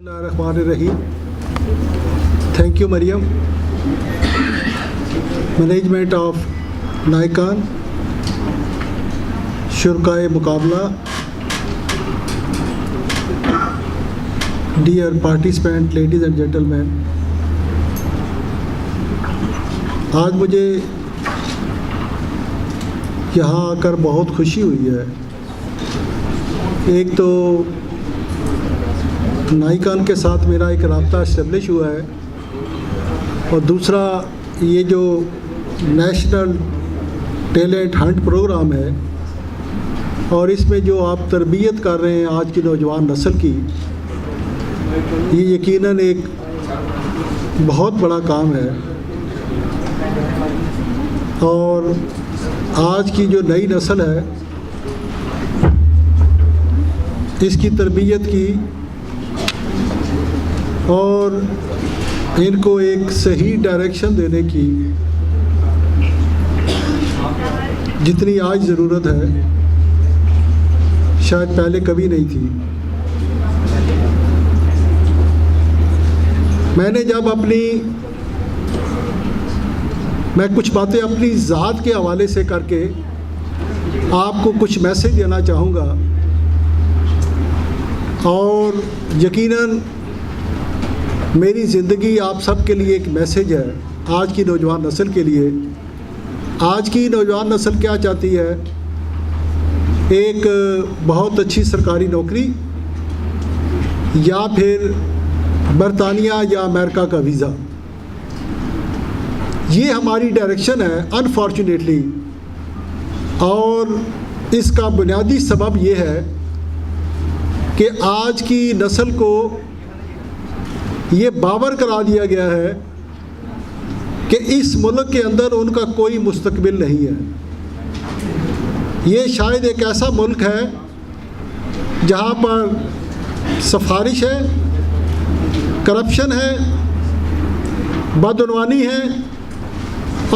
Bismillahirrahmanirrahim. Thank you, Mariam. Management of Nikon, Shurkai Muqabla, dear participants, ladies and gentlemen, आज मुझे यहाँ आकर बहुत खुशी हुई है। एक तो नाइकान के साथ मेरा एक राब्ता इस्टेब्लिश हुआ है और दूसरा ये जो नेशनल टैलेंट हंट प्रोग्राम है और इसमें जो आप तरबियत कर रहे हैं आज की नौजवान नस्ल की, ये यकीनन एक बहुत बड़ा काम है। और आज की जो नई नस्ल है इसकी तरबियत की और इनको एक सही डायरेक्शन देने की जितनी आज ज़रूरत है शायद पहले कभी नहीं थी। मैं कुछ बातें अपनी ज़ात के हवाले से करके आपको कुछ मैसेज देना चाहूँगा और यकीनन मेरी ज़िंदगी आप सब के लिए एक मैसेज है आज की नौजवान नस्ल के लिए। आज की नौजवान नस्ल क्या चाहती है? एक बहुत अच्छी सरकारी नौकरी या फिर बरतानिया या अमेरिका का वीज़ा। ये हमारी डायरेक्शन है अनफॉर्चुनेटली, और इसका बुनियादी सबब ये है कि आज की नस्ल को ये बावर करा दिया गया है कि इस मुल्क के अंदर उनका कोई मुस्तकबिल नहीं है। ये शायद एक ऐसा मुल्क है जहाँ पर सफारिश है, करप्शन है, बदउनवानी है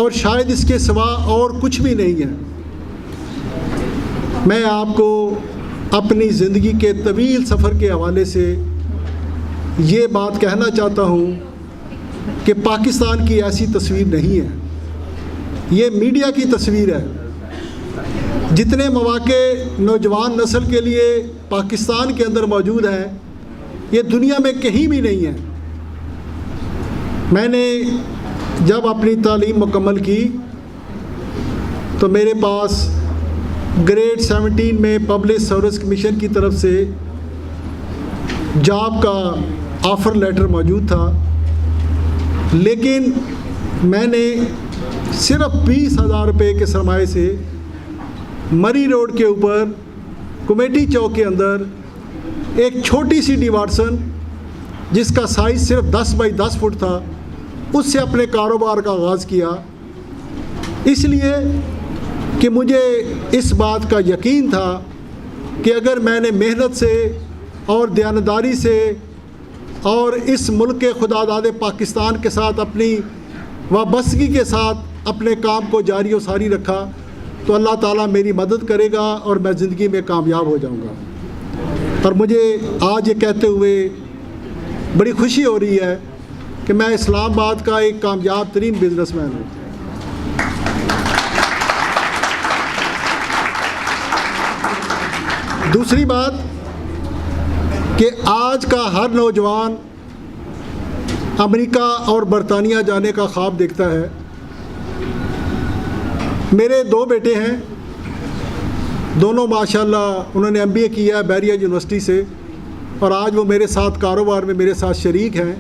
और शायद इसके सिवा और कुछ भी नहीं है। मैं आपको अपनी ज़िंदगी के तवील सफ़र के हवाले से ये बात कहना चाहता हूँ कि पाकिस्तान की ऐसी तस्वीर नहीं है, ये मीडिया की तस्वीर है। जितने मौके नौजवान नस्ल के लिए पाकिस्तान के अंदर मौजूद हैं, ये दुनिया में कहीं भी नहीं है। मैंने जब अपनी तालीम मुकम्मल की तो मेरे पास ग्रेड 17 में पब्लिक सर्विस कमीशन की तरफ से जॉब का ऑफ़र लेटर मौजूद था, लेकिन मैंने सिर्फ 20,000 रुपये के सरमाए से मरी रोड के ऊपर कमेटी चौक के अंदर एक छोटी सी डिवार्सन जिसका साइज़ सिर्फ 10 बाई 10 फुट था, उससे अपने कारोबार का आगाज़ किया। इसलिए कि मुझे इस बात का यकीन था कि अगर मैंने मेहनत से और दयानतदारी से और इस मुल्क के खुदादाद पाकिस्तान के साथ अपनी वाबस्तगी के साथ अपने काम को जारी और सारी रखा तो अल्लाह ताला मेरी मदद करेगा और मैं ज़िंदगी में कामयाब हो जाऊंगा। और मुझे आज ये कहते हुए बड़ी खुशी हो रही है कि मैं इस्लामाबाद का एक कामयाब तरीन बिजनेसमैन हूँ। दूसरी बात कि आज का हर नौजवान अमेरिका और बरतानिया जाने का ख्वाब देखता है। मेरे 2 बेटे हैं, दोनों माशाल्लाह उन्होंने MBA किया है बैरिया यूनिवर्सिटी से और आज वो मेरे साथ कारोबार में मेरे साथ शरीक हैं।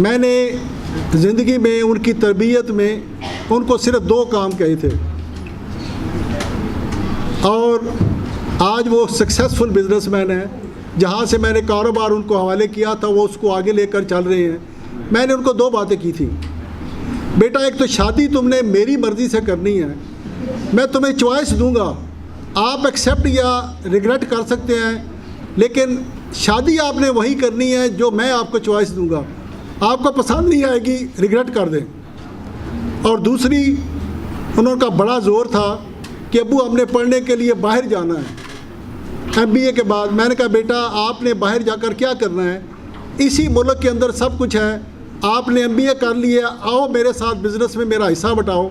मैंने ज़िंदगी में उनकी तरबियत में उनको सिर्फ 2 काम कहे थे और आज वो सक्सेसफुल बिजनेसमैन हैं। जहाँ से मैंने कारोबार उनको हवाले किया था वो उसको आगे लेकर चल रहे हैं। मैंने उनको 2 बातें की थी, बेटा एक तो शादी तुमने मेरी मर्ज़ी से करनी है, मैं तुम्हें चॉइस दूंगा, आप एक्सेप्ट या रिग्रेट कर सकते हैं, लेकिन शादी आपने वही करनी है जो मैं आपको चॉइस दूंगा। आपको पसंद नहीं आएगी रिग्रेट कर दें। और दूसरी उनका बड़ा ज़ोर था कि अब्बू हमने पढ़ने के लिए बाहर जाना है MBA के बाद मैंने कहा बेटा आपने बाहर जाकर क्या करना है, इसी मुल्क के अंदर सब कुछ है, आपने MBA कर लिया, आओ मेरे साथ बिज़नेस में मेरा हिस्सा बटाओ।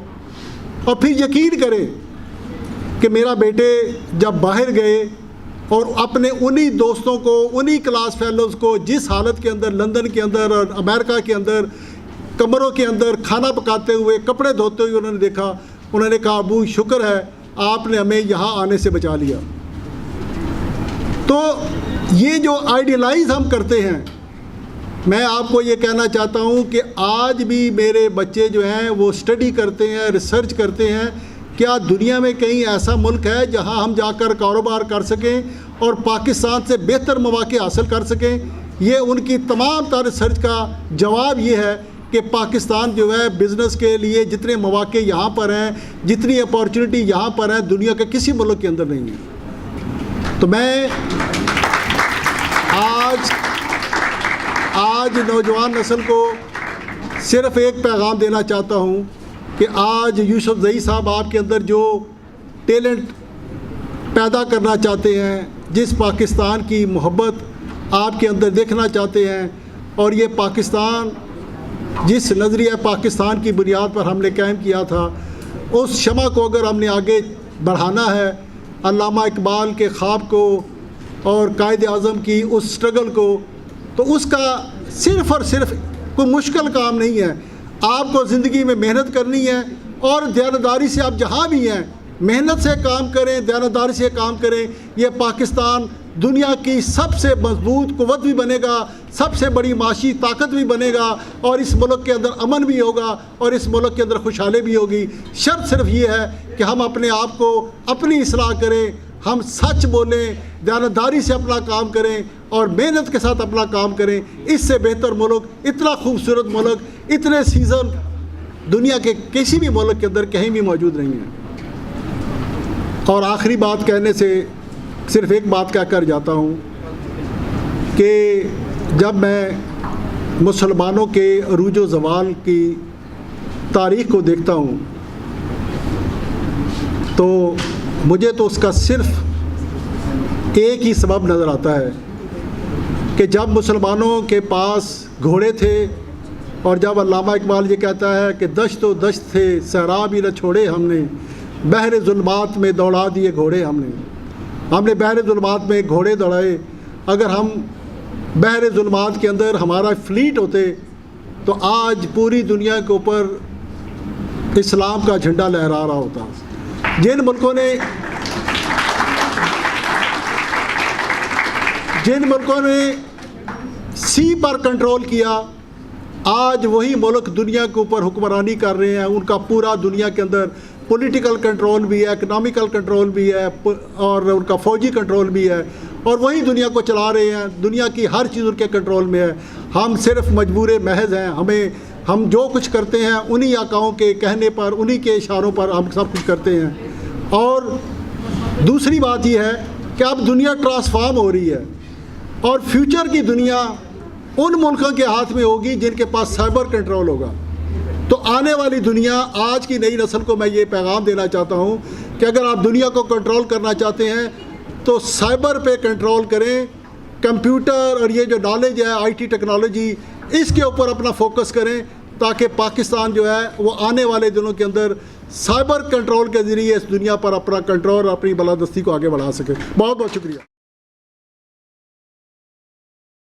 और फिर यकीन करें कि मेरा बेटे जब बाहर गए और अपने उन्हीं दोस्तों को, उन्हीं क्लास फेलोज़ को जिस हालत के अंदर लंदन के अंदर और अमेरिका के अंदर कमरों के अंदर खाना पकाते हुए, कपड़े धोते हुए उन्होंने देखा, उन्होंने कहा अबू शुक्र है आपने हमें यहाँ आने से बचा लिया। तो ये जो आइडियलाइज हम करते हैं, मैं आपको ये कहना चाहता हूँ कि आज भी मेरे बच्चे जो हैं वो स्टडी करते हैं, रिसर्च करते हैं, क्या दुनिया में कहीं ऐसा मुल्क है जहाँ हम जाकर कारोबार कर सकें और पाकिस्तान से बेहतर मौके हासिल कर सकें। ये उनकी तमाम तरह रिसर्च का जवाब ये है कि पाकिस्तान जो है बिज़नेस के लिए जितने मौके यहाँ पर हैं, जितनी अपॉर्चुनिटी यहाँ पर हैं, दुनिया के किसी मुल्क के अंदर नहीं है। तो मैं आज नौजवान नस्ल को सिर्फ़ एक पैगाम देना चाहता हूँ कि आज यूसुफ ज़ई साहब आपके अंदर जो टैलेंट पैदा करना चाहते हैं, जिस पाकिस्तान की मोहब्बत आपके अंदर देखना चाहते हैं, और ये पाकिस्तान जिस नज़रिया पाकिस्तान की बुनियाद पर हमने कायम किया था, उस शमा को अगर हमने आगे बढ़ाना है, अल्लामा इकबाल के ख्वाब को और कायद आज़म की उस स्ट्रगल को, तो उसका सिर्फ़ और सिर्फ कोई मुश्किल काम नहीं है। आपको ज़िंदगी में मेहनत करनी है और दयानतदारी से आप जहाँ भी हैं मेहनत से काम करें, दयानतदारी से काम करें। ये पाकिस्तान दुनिया की सबसे मजबूत कुव्वत भी बनेगा, सबसे बड़ी माशी ताकत भी बनेगा, और इस मुल्क के अंदर अमन भी होगा और इस मुल्क के अंदर खुशहाली भी होगी। शर्त सिर्फ ये है कि हम अपने आप को अपनी इस्लाह करें, हम सच बोलें, दयानतदारी से अपना काम करें और मेहनत के साथ अपना काम करें। इससे बेहतर मुल्क, इतना खूबसूरत मुल्क, इतने सीज़न दुनिया के किसी भी मुल्क के अंदर कहीं भी मौजूद नहीं है। और आखिरी बात कहने से सिर्फ़ एक बात कह कर जाता हूँ कि जब मैं मुसलमानों के अरूज व ज़वाल की तारीख़ को देखता हूँ तो मुझे तो उसका सिर्फ़ एक ही सबब नज़र आता है कि जब मुसलमानों के पास घोड़े थे, और जब अल्लामा इकबाल ये कहता है कि दश्त व दश्त थे सहरा भी न छोड़े हमने, बहरे ज़ुल्मात में दौड़ा दिए घोड़े हमने बहरे ज़ुल्मात में घोड़े दौड़ाए। अगर हम बहरे ज़ुल्मात के अंदर हमारा फ्लीट होते तो आज पूरी दुनिया के ऊपर इस्लाम का झंडा लहरा रहा होता। जिन मुल्कों ने सी पर कंट्रोल किया, आज वही मुल्क दुनिया के ऊपर हुक्मरानी कर रहे हैं। उनका पूरा दुनिया के अंदर पॉलिटिकल कंट्रोल भी है, इकनॉमिकल कंट्रोल भी है और उनका फ़ौजी कंट्रोल भी है, और वही दुनिया को चला रहे हैं। दुनिया की हर चीज़ उनके कंट्रोल में है। हम सिर्फ मजबूर महज हैं। हम जो कुछ करते हैं उन्हीं आकाओं के कहने पर, उन्हीं के इशारों पर हम सब कुछ करते हैं। और दूसरी बात यह है कि अब दुनिया ट्रांसफॉर्म हो रही है और फ्यूचर की दुनिया उन मुल्कों के हाथ में होगी जिनके पास साइबर कंट्रोल होगा। तो आने वाली दुनिया, आज की नई नस्ल को मैं ये पैगाम देना चाहता हूँ कि अगर आप दुनिया को कंट्रोल करना चाहते हैं तो साइबर पे कंट्रोल करें। कंप्यूटर और ये जो नॉलेज है, IT टेक्नोलॉजी, इसके ऊपर अपना फोकस करें ताकि पाकिस्तान जो है वो आने वाले दिनों के अंदर साइबर कंट्रोल के ज़रिए इस दुनिया पर अपना कंट्रोल, अपनी बालादस्ती को आगे बढ़ा सके। बहुत बहुत शुक्रिया।